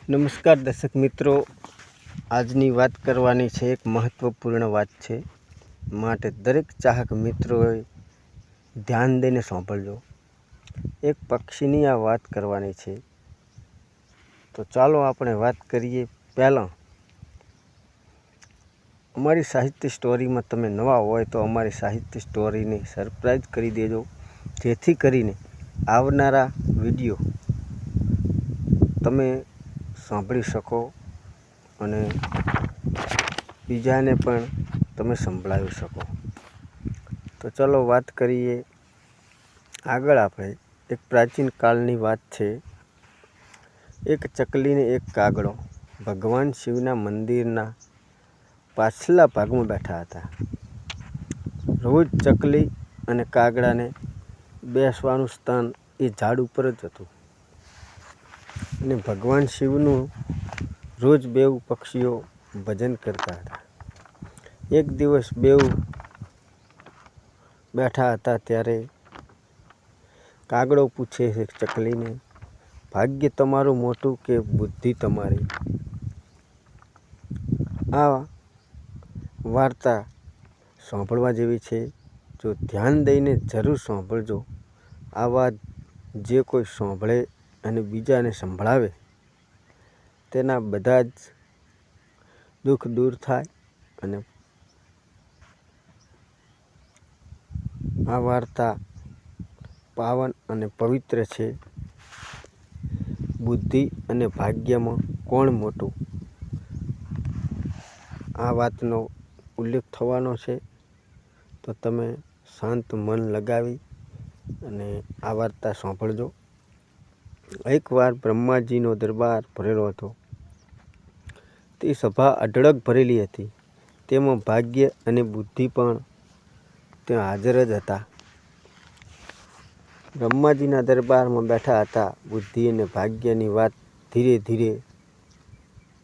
નમસ્કાર દર્શક મિત્રો, આજની વાત કરવાની છે એક મહત્વપૂર્ણ વાત છે, માટે દરેક ચાહક મિત્રોએ ધ્યાન દઈને સાંભળજો. એક પક્ષીની આ વાત કરવાની છે. તો ચાલો આપણે વાત કરીએ. પહેલાં અમારી સાહિત્ય સ્ટોરીમાં તમે નવા હોય તો અમારી સાહિત્ય સ્ટોરીને સરપ્રાઈઝ કરી દેજો, જેથી કરીને આવનારા વિડીયો તમે સાંભળી શકો અને બીજાને પણ તમે સંભળાવી શકો. તો ચલો વાત કરીએ આગળ. આપણે એક પ્રાચીન કાળની વાત છે. એક ચકલીને એક કાગડો ભગવાન શિવના મંદિરના પાછલા ભાગમાં બેઠા હતા. રોજ ચકલી અને કાગડાને બેસવાનું સ્થાન એ ઝાડ ઉપર જ હતું અને ભગવાન શિવનું રોજ બેઉ પક્ષીઓ ભજન કરતા હતા. એક દિવસ બેઉ બેઠા હતા ત્યારે કાગડો પૂછે છે ચકલીને, ભાગ્ય તમારું મોટું કે બુદ્ધિ તમારી? આ વાર્તા સાંભળવા જેવી છે. જો ધ્યાન દઈને જરૂર સાંભળજો. આ વાત જે કોઈ સાંભળે અને બીજાને સંભળાવે તેના બધા જ દુઃખ દૂર થાય. અને આ વાર્તા પાવન અને પવિત્ર છે. બુદ્ધિ અને ભાગ્યમાં કોણ મોટું, આ વાતનો ઉલ્લેખ થવાનો છે. તો તમે શાંત મન લગાવી અને આ વાર્તા સાંભળજો. એકવાર બ્રહ્માજીનો દરબાર ભરેલો હતો. તે સભા અઢળક ભરેલી હતી. તેમાં ભાગ્ય અને બુદ્ધિ પણ ત્યાં હાજર જ હતા. બ્રહ્માજીના દરબારમાં બેઠા હતા. બુદ્ધિ અને ભાગ્યની વાત ધીરે ધીરે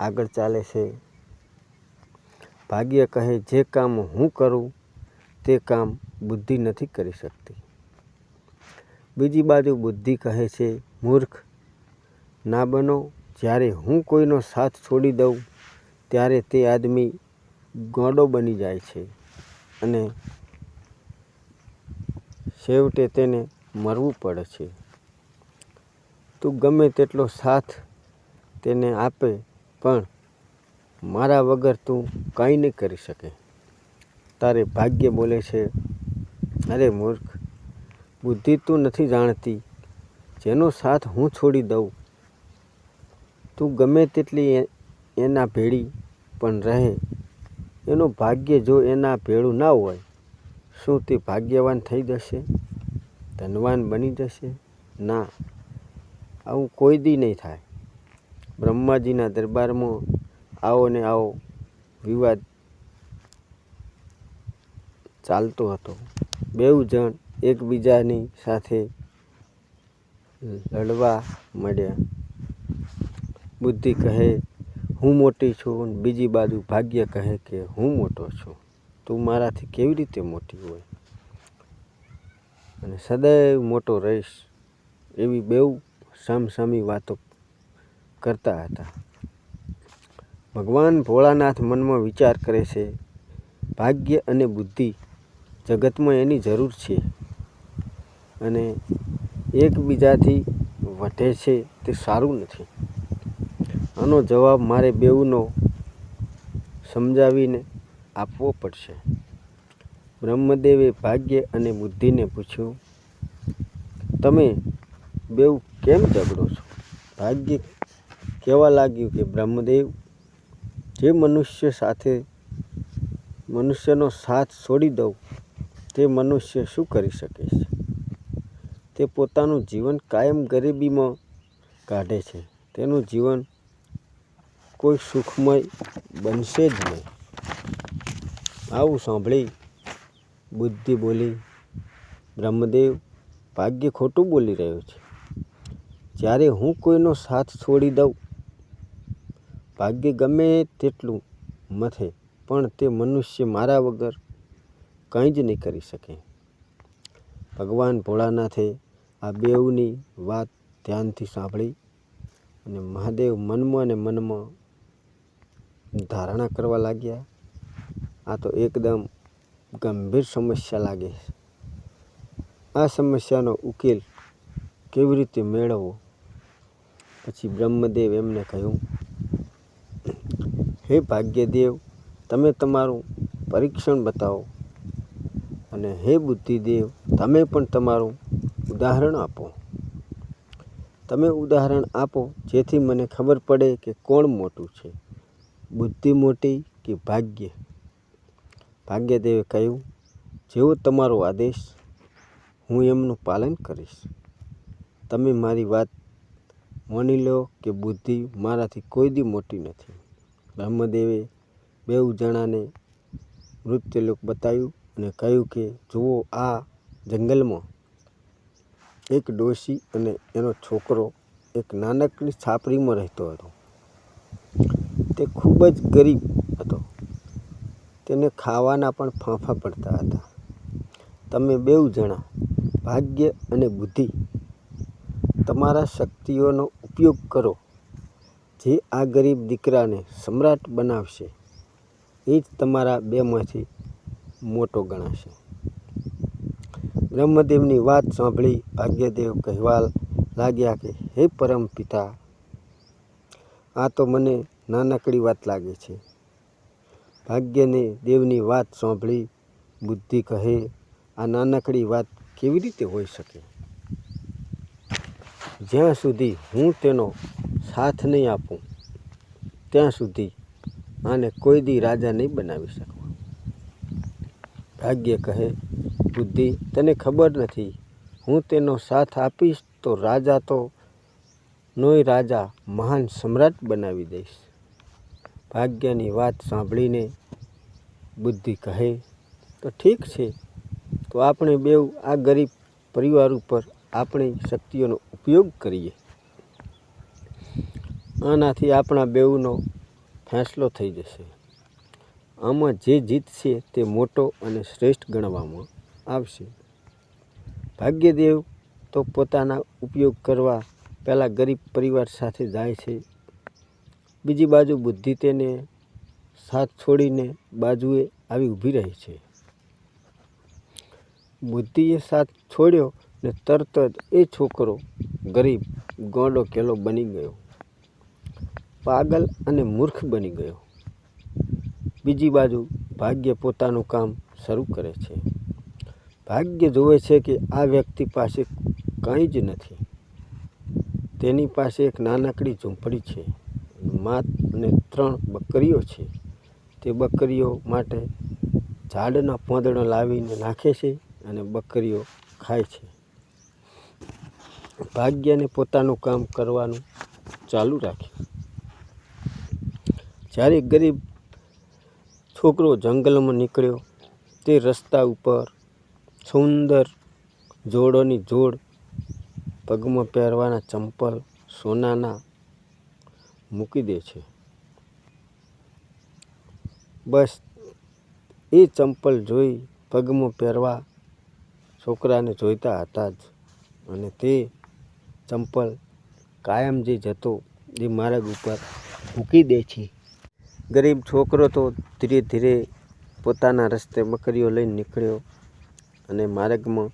આગળ ચાલે છે. ભાગ્ય કહે, જે કામ હું કરું તે કામ બુદ્ધિ નથી કરી શકતી. બીજી બાજુ બુદ્ધિ કહે છે, મૂર્ખ ના બનો. જ્યારે હું કોઈનો સાથ છોડી દઉં ત્યારે તે આદમી ગોંડો બની જાય છે અને છેવટે તેને મરવું પડે છે. તું ગમે તેટલો સાથ તેને આપે પણ મારા વગર તું કંઈ નહીં કરી શકે. તારે ભાગ્ય બોલે છે, અરે મૂર્ખ, બુદ્ધિ તું નથી જાણતી. જેનો સાથ હું છોડી દઉં, તું ગમે તેટલી એના ભેળી પણ રહે, એનું ભાગ્ય જો એના ભેળું ના હોય, શું તે ભાગ્યવાન થઈ જશે? ધનવાન બની જશે? ના, આવું કોઈ દી નહીં થાય. બ્રહ્માજીના દરબારમાં આવો ને આવો વિવાદ ચાલતો હતો. બેઉ જણ એકબીજાની સાથે લડવા માંડ્યા. બુદ્ધિ કહે, હું મોટી છું, અને બીજી બાજુ ભાગ્ય કહે કે હું મોટો છું. તું મારાથી કેવી રીતે મોટી હોય અને સદૈવ મોટો રહીશ? એવી બેઉ સામસામી વાતો કરતા હતા. ભગવાન ભોળાનાથ મનમાં વિચાર કરે છે, ભાગ્ય અને બુદ્ધિ જગતમાં એની જરૂર છે અને એકબીજાથી વધે છે તે સારું નથી. આનો જવાબ મારે બેઉનો સમજાવીને આપવો પડશે. બ્રહ્મદેવે ભાગ્ય અને બુદ્ધિને પૂછ્યું, તમે બેઉ કેમ ઝઘડો છો? ભાગ્ય કહેવા લાગ્યું કે બ્રહ્મદેવ, જે મનુષ્યનો સાથ છોડી દઉં તે મનુષ્ય શું કરી શકે છે? તે પોતાનું જીવન કાયમ ગરીબીમાં કાઢે છે. તેનું જીવન કોઈ સુખમય બનશે જ નહીં. આવું સાંભળી બુદ્ધિ બોલી, બ્રહ્મદેવ, ભાગ્ય ખોટું બોલી રહ્યું છે. જ્યારે હું કોઈનો સાથ છોડી દઉં, ભાગ્ય ગમે તેટલું મથે પણ તે મનુષ્ય મારા વગર કંઈ જ નહીં કરી શકે. ભગવાન ભોળાનાથે આ બેઉની વાત ધ્યાનથી સાંભળી અને મહાદેવ મનમાં ને મનમાં ધારણા કરવા લાગ્યા, આ તો એકદમ ગંભીર સમસ્યા લાગે છે. આ સમસ્યાનો ઉકેલ કેવી રીતે મેળવવો? પછી બ્રહ્મદેવ એમને કહ્યું, હે ભાગ્યદેવ, તમે તમારું પરીક્ષણ બતાવો, અને હે બુદ્ધિદેવ, તમે પણ તમારું ઉદાહરણ આપો. તમે ઉદાહરણ આપો જેથી મને ખબર પડે કે કોણ મોટું છે, બુદ્ધિ મોટી કે ભાગ્ય? ભાગ્યદેવે કહ્યું, જેવો તમારો આદેશ, હું એમનું પાલન કરીશ. તમે મારી વાત માની લો કે બુદ્ધિ મારાથી કોઈ દી મોટી નથી. બ્રહ્મદેવે બેઉ જણાને મૃત્યુલોક બતાવ્યું અને કહ્યું કે જુઓ, આ જંગલમાં એક ડોશી અને એનો છોકરો એક નાનકડી છાપરીમાં રહેતો હતો. તે ખૂબ જ ગરીબ હતો. તેને ખાવાના પણ ફાંફા પડતા હતા. તમે બેઉ જણા, ભાગ્ય અને બુદ્ધિ, તમારા શક્તિઓનો ઉપયોગ કરો. જે આ ગરીબ દીકરાને સમ્રાટ બનાવશે એ જ તમારા બેમાંથી મોટો ગણાશે. બ્રહ્મદેવની વાત સાંભળી ભાગ્યદેવ કહેવા લાગ્યા કે હે પરમ પિતા, આ તો મને નાનકડી વાત લાગે છે. ભાગ્યને દેવની વાત સાંભળી બુદ્ધિ કહે, આ નાનકડી વાત કેવી રીતે હોઈ શકે? જ્યાં સુધી હું તેનો સાથ નહીં આપું ત્યાં સુધી આને કોઈ દી રાજા નહીં બનાવી શકવા. ભાગ્ય કહે, બુદ્ધિ, તને ખબર નથી, હું તેનો સાથ આપીશ તો રાજા તો નોય રાજા, મહાન સમ્રાટ બનાવી દઈશ. ભાગ્યની વાત સાંભળીને બુદ્ધિ કહે, તો ઠીક છે, તો આપણે બેઉ આ ગરીબ પરિવાર ઉપર આપણી શક્તિઓનો ઉપયોગ કરીએ. આનાથી આપણા બેઉનો ફેંસલો થઈ જશે. આમાં જે જીતશે તે મોટો અને શ્રેષ્ઠ ગણવામાં આવશે. ભાગ્યદેવ તો પોતાના ઉપયોગ કરવા પેલા ગરીબ પરિવાર સાથે જાય છે. બીજી બાજુ બુદ્ધિ તેને સાથ છોડીને બાજુએ આવી ઊભી રહી છે. બુદ્ધિએ સાથ છોડ્યો ને તરત જ એ છોકરો ગરીબ ગોંડો કેલો બની ગયો, પાગલ અને મૂર્ખ બની ગયો. બીજી બાજુ ભાગ્ય પોતાનું કામ શરૂ કરે છે. ભાગ્ય જોવે છે કે આ વ્યક્તિ પાસે કંઈ જ નથી. તેની પાસે એક નાનકડી ઝૂંપડી છે, માત અને 3 બકરીઓ છે. તે બકરીઓ માટે ઝાડના પાંદડા લાવીને નાખે છે અને બકરીઓ ખાય છે. ભાગ્યને પોતાનું કામ કરવાનું ચાલુ રાખ્યું. જ્યારે ગરીબ છોકરો જંગલમાં નીકળ્યો, તે રસ્તા ઉપર સુંદર જોડોની જોડ પગમાં પહેરવાના ચંપલ સોનાના મૂકી દે છે. બસ એ ચંપલ જોઈ પગમાં પહેરવા છોકરાને જોઈતા હતા જ, અને તે ચંપલ કાયમ જે જતો એ માર્ગ ઉપર મૂકી દે છે. ગરીબ છોકરો તો ધીરે ધીરે પોતાના રસ્તે બકરીઓ લઈને નીકળ્યો અને માર્ગમાં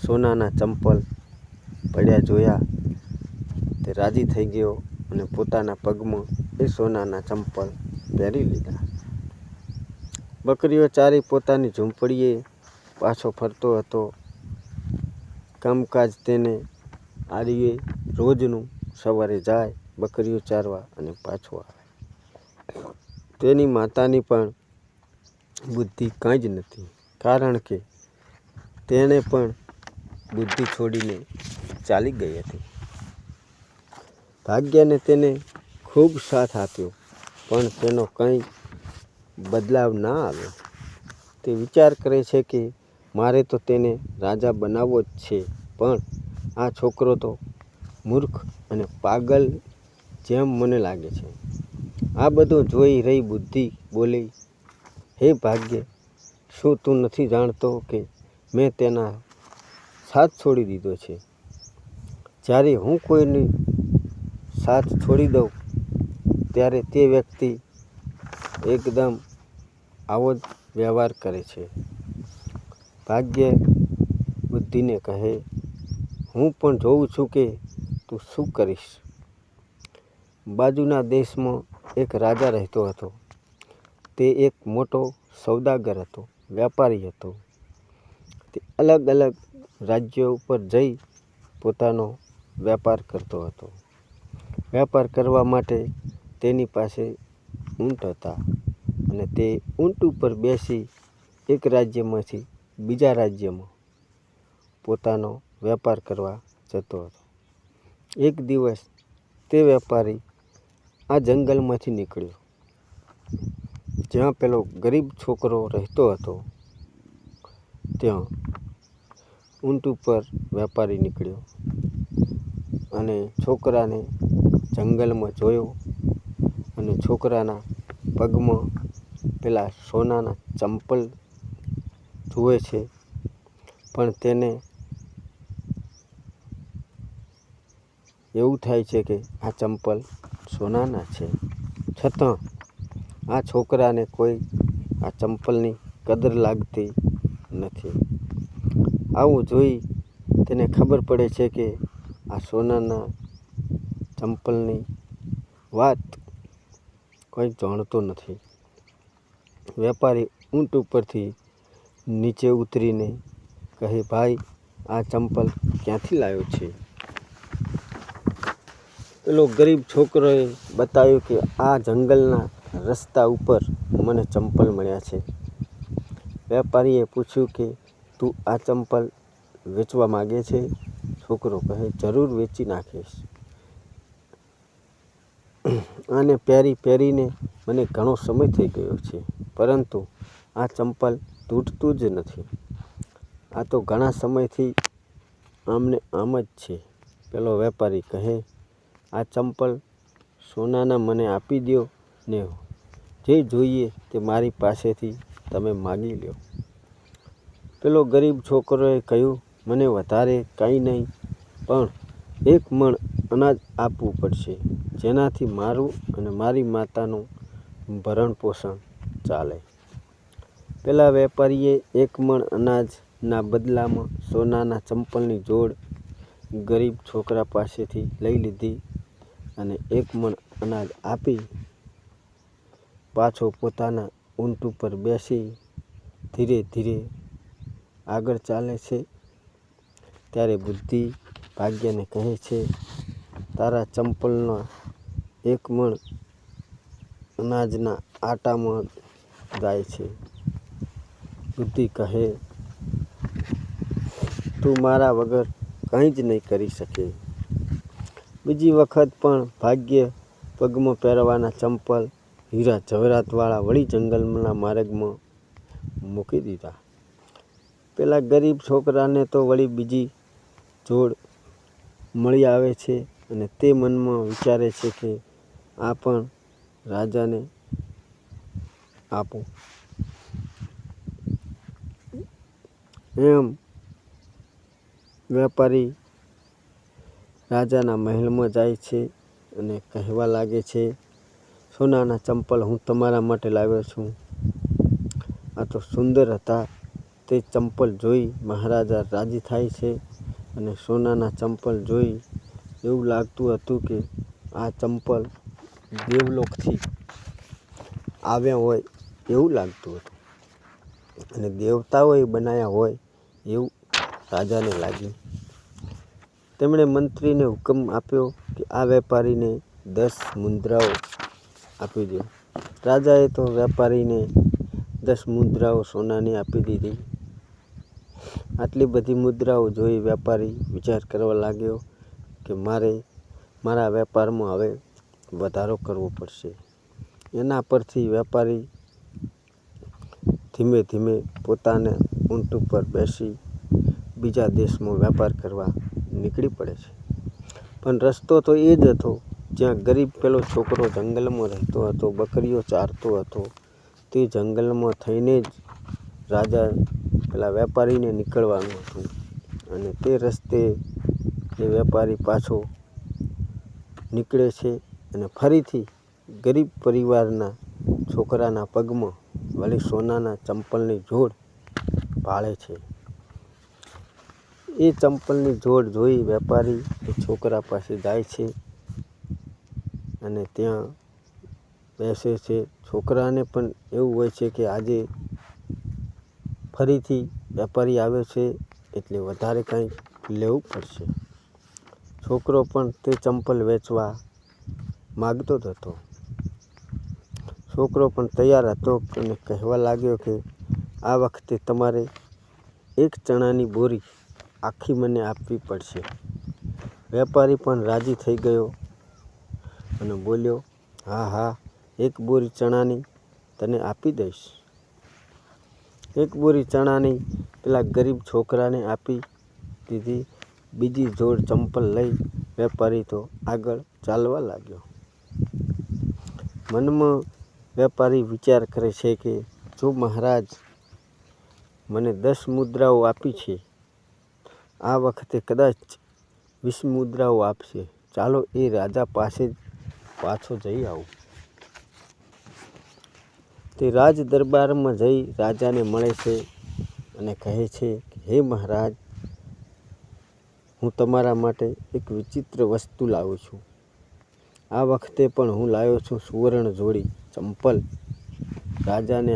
સોનાના ચંપલ પડ્યા જોયા. તે રાજી થઈ ગયો અને પોતાના પગમાં એ સોનાના ચંપલ પહેરી લીધા. બકરીઓ ચારી પોતાની ઝૂંપડીએ પાછો ફરતો હતો. કામકાજ તેને આડીએ રોજનું સવારે જાય બકરીઓ ચારવા અને પાછો આવે. તેની માતાની પણ બુદ્ધિ કાંઈ જ નથી, કારણ કે તેણે પણ બુદ્ધિ છોડીને ચાલી ગઈ હતી. ભાગ્યને તેને ખૂબ સાથ આપ્યો, પણ તેનો કંઈ બદલાવ ના આવ્યો. તે વિચાર કરે છે કે મારે તો તેને રાજા બનાવવો જ છે, પણ આ છોકરો તો મૂર્ખ અને પાગલ જેમ મને લાગે છે. આ બધું જોઈ રહી બુદ્ધિ બોલી, હે ભાગ્ય, શું તું નથી જાણતો કે મેં તેના સાથ છોડી દીધો છે? જ્યારે હું કોઈની સાથ છોડી દઉં ત્યારે તે વ્યક્તિ એકદમ આવો જ વ્યવહાર કરે છે. ભાગ્ય બુદ્ધિને કહે, હું પણ જોઉં છું કે તું શું કરીશ. બાજુના દેશમાં એક રાજા રહેતો હતો. તે એક મોટો સોદાગર હતો, વ્યાપારી હતો. તે અલગ અલગ રાજ્યો ઉપર જઈ પોતાનો વેપાર કરતો હતો. વેપાર કરવા માટે તેની પાસે ઊંટ હતા અને તે ઊંટ ઉપર બેસી એક રાજ્યમાંથી બીજા રાજ્યમાં પોતાનો વેપાર કરવા જતો હતો. એક દિવસ તે વેપારી આ જંગલમાંથી નીકળ્યો જ્યાં પેલો ગરીબ છોકરો રહેતો હતો. ત્યાં ઊંટ ઉપર વેપારી નીકળ્યો અને છોકરાને જંગલમાં જોયો અને છોકરાના પગમાં પેલા સોનાના ચંપલ જુએ છે, પણ તેને એવું થાય છે કે આ ચંપલ સોનાના છે. છતાં આ છોકરાને કોઈ આ ચંપલની કદર લાગતી નથી. આવું જોઈ તેને ખબર પડે છે કે આ સોનાના ચંપલની વાત કોઈ જાણતો નથી. વેપારી ઊંટ ઉપરથી નીચે ઉતરીને કહે, ભાઈ, આ ચંપલ ક્યાંથી લાવ્યો છે? પેલો ગરીબ છોકરોએ બતાવ્યું કે આ જંગલના રસ્તા ઉપર મને ચંપલ મળ્યા છે. વેપારીએ પૂછ્યું કે તું આ ચંપલ વેચવા માગે છે? છોકરો કહે, જરૂર વેચી નાખીશ. આને પહેરીને મને ઘણો સમય થઈ ગયો છે, પરંતુ આ ચંપલ તૂટતું જ નથી. આ તો ઘણા સમયથી આમને આમ જ છે. પેલો વેપારી કહે, આ ચંપલ સોનાના મને આપી દો ને જે જોઈએ તે મારી પાસેથી તમે માગી લો. પેલો ગરીબ છોકરોએ કહ્યું, મને વધારે કંઈ નહીં, પણ 1 મણ અનાજ આપવું પડશે, જેનાથી મારું અને મારી માતાનું ભરણ પોષણ ચાલે. પેલા વેપારીએ 1 મણ અનાજના બદલામાં સોનાના ચંપલની જોડ ગરીબ છોકરા પાસેથી લઈ લીધી અને 1 મણ અનાજ આપી પાછો પોતાના ઊંટ ઉપર બેસી ધીરે ધીરે આગળ ચાલે છે. ત્યારે બુદ્ધિ ભાગ્યને કહે છે, તારા ચંપલના 1 મણ અનાજના આટામાં જાય છે. બુદ્ધિ કહે, તું મારા વગર કંઈ જ નહીં કરી શકે. બીજી વખત પણ ભાગ્ય પગમાં પહેરવાના ચંપલ હીરા જવેરાતવાળા વળી જંગલના માર્ગમાં મૂકી દીધા. પેલા ગરીબ છોકરાને તો વળી બીજી જોડ મળી આવે છે અને તે મનમાં વિચારે છે કે આ પણ રાજાને આપું. એમ વેપારી રાજાના મહેલમાં જાય છે અને કહેવા લાગે છે, સોનાના ચંપલ હું તમારા માટે લાવ્યો છું. આ તો સુંદર હતા. તે ચંપલ જોઈ મહારાજા રાજી થાય છે અને સોનાના ચંપલ જોઈ એવું લાગતું હતું કે આ ચંપલ દેવલોકથી આવ્યા હોય એવું લાગતું હતું અને દેવતાઓએ બનાવ્યા હોય એવું રાજાને લાગ્યું. તેમણે મંત્રીને હુકમ આપ્યો કે આ વેપારીને 10 મુદ્રાઓ આપી દો. રાજાએ તો વેપારીને 10 મુદ્રાઓ સોનાની આપી દીધી. આટલી બધી મુદ્રાઓ જોઈ વેપારી વિચાર કરવા લાગ્યો કે મારે મારા વેપારમાં હવે વધારો કરવો પડશે. એના પરથી વેપારી ધીમે ધીમે પોતાને ઊંટ ઉપર બેસી બીજા દેશમાં વેપાર કરવા નીકળી પડે છે. પણ રસ્તો તો એ જ હતો જ્યાં ગરીબ પેલો છોકરો જંગલમાં રહેતો હતો, બકરીઓ ચારતો હતો. તે જંગલમાં થઈને જ રાજા પેલા વેપારીને નીકળવાનું હતું અને તે રસ્તે એ વેપારી પાછો નીકળે છે અને ફરીથી ગરીબ પરિવારના છોકરાના પગમાં વળી સોનાના ચંપલની જોડ ભાળે છે. એ ચંપલની જોડ જોઈ વેપારી એ છોકરા પાસે જાય છે અને ત્યાં બેસે છે. છોકરાને પણ એવું હોય છે કે આજે ફરીથી વેપારી આવે છે એટલે વધારે કંઈક લેવું પડશે. છોકરો પણ તે ચંપલ વેચવા માગતો જ હતો. છોકરો પણ તૈયાર હતો અને કહેવા લાગ્યો કે આ વખતે તમારે 1 ચણાની બોરી આખી મને આપવી પડશે. વેપારી પણ રાજી થઈ ગયો અને બોલ્યો, હા હા, 1 બોરી ચણાની તને આપી દઈશ. 1 બોરી ચણાની પેલા ગરીબ છોકરાને આપી દીધી. બીજી જોડ ચંપલ લઈ વેપારી તો આગળ ચાલવા લાગ્યો. મનમાં વેપારી વિચાર કરે છે કે જો મહારાજ મને 10 મુદ્રાઓ આપી છે, આ વખતે કદાચ 20 મુદ્રાઓ આપશે. ચાલો એ રાજા પાસે જ પાછો જઈ આવું. તે રાજ દરબારમાં જઈ રાજાને મળે છે અને કહે છે કે હે મહારાજ, હું તમારા માટે એક વિચિત્ર વસ્તુ લાવું છું. આ વખતે પણ હું લાવ્યો છું સુવર્ણ જોડી ચંપલ. રાજાને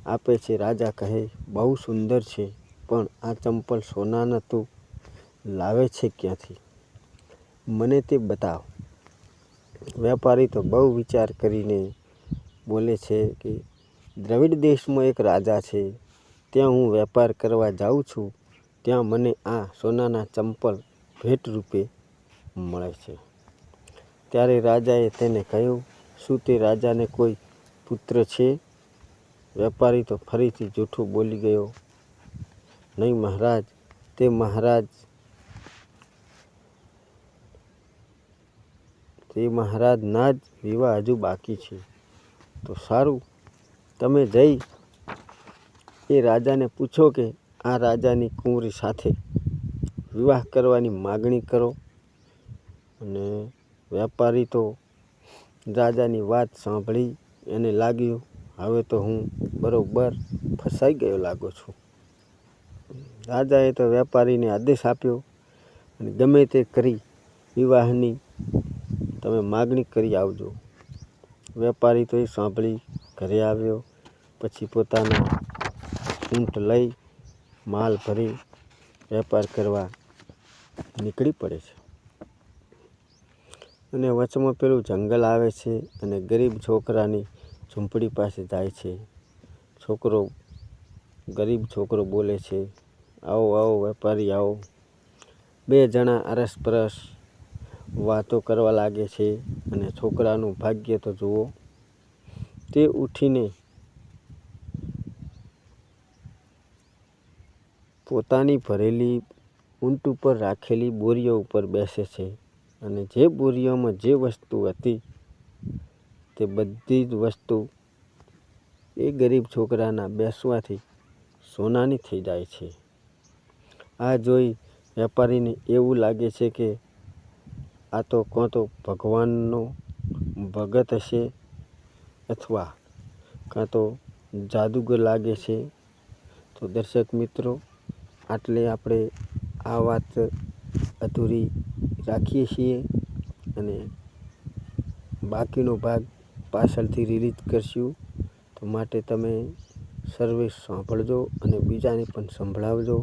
આપે છે. રાજા કહે, બહુ સુંદર છે, પણ આ ચંપલ સોનાના તું લાવે છે ક્યાંથી? મને તે બતાવ. વેપારી તો બહુ વિચાર કરીને બોલે છે કે દ્રવિડ દેશમાં એક રાજા છે, ત્યાં હું વેપાર કરવા જાઉં છું. ત્યાં મને આ સોનાના ચંપલ ભેટ રૂપે મળે છે. ત્યારે રાજાએ તેને કહ્યું, શું તે રાજાને કોઈ પુત્ર છે? વેપારી તો ફરીથી જૂઠું બોલી ગયો, નહીં મહારાજ, તે મહારાજના જ વિવાહ હજુ બાકી છે. તો સારું, તમે જઈ એ રાજાને પૂછો કે આ રાજાની કુંવરી સાથે વિવાહ કરવાની માગણી કરો. અને વેપારી તો રાજાની વાત સાંભળી એને લાગ્યું, હવે તો હું બરોબર ફસાઈ ગયો લાગુ છું. રાજાએ તો વેપારીને આદેશ આપ્યો અને ગમે તે કરી વિવાહની તમે માગણી કરી આવજો. વેપારી તો એ સાંભળી ઘરે આવ્યો. પછી પોતાના ઊંટ લઈ માલ ભરી વેપાર કરવા નીકળી પડે છે. અને વચમાં પેલું જંગલ આવે છે અને ગરીબ છોકરાની ઝૂંપડી પાસે જાય છે. ગરીબ છોકરો બોલે છે, આવો આવો વેપારી આવો. 2 જણા અરસપરસ વાતો કરવા લાગે છે અને છોકરાનું ભાગ્ય તો જુઓ. તે ઉઠીને પોતાની ભરેલી ઊંટ ઉપર રાખેલી બોરીઓ ઉપર બેસે છે અને જે બોરીઓમાં જે વસ્તુ હતી તે બધી જ વસ્તુ એ ગરીબ છોકરાના બેસવાથી સોનાની થઈ જાય છે. આ જોઈ વેપારીને એવું લાગે છે કે આ તો કાં તો ભગવાનનો ભગત હશે અથવા કાં તો જાદુગર લાગે છે. તો દર્શક મિત્રો, આટલે આપણે આ વાત અધૂરી રાખીએ છીએ અને બાકીનો ભાગ પાછળથી રિલીઝ કરશું. તો માટે તમે સર્વે સાંભળજો અને બીજાને પણ સંભળાવજો.